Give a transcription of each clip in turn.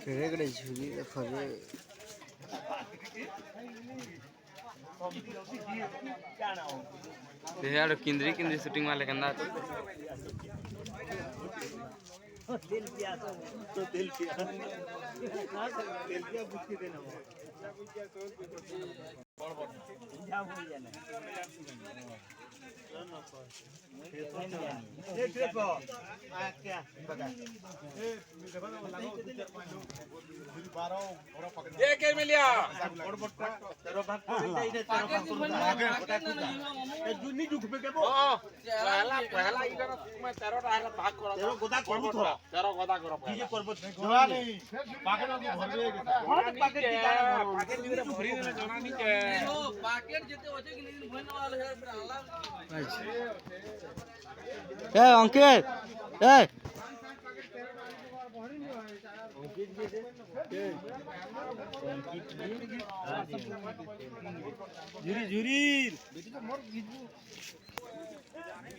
केड़े झुरी फरे यार किंद्री किंद्री शूटिंग वाले कंदा दिल पिया तो दिल पिया बुझ के देना जा हो जाना ये ट्रिप आ क्या बता ये के मिलिया तेरो भाग जुनी जुख पे के पहला इधर मैं 13 टा है भाग करो तेरो गोदा करबो थो 13 गोदा करो ये करबो जोड़ा नहीं पाकेट में भरबे पाकेट की जाना पाकेट में भरी देना जोड़ा नहीं के पाकेट जेते होचे कि नहीं भरने वाला है फिर अल्लाह ए अंकित ए झुरी झुरी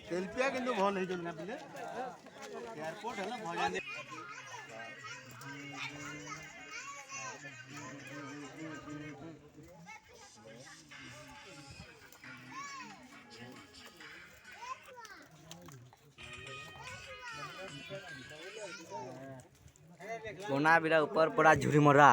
सेल्फिया किंतु भल है जन ना पिले एयरपोर्ट है ना भजन कोना बिरा ऊपर पड़ा झुरी मरा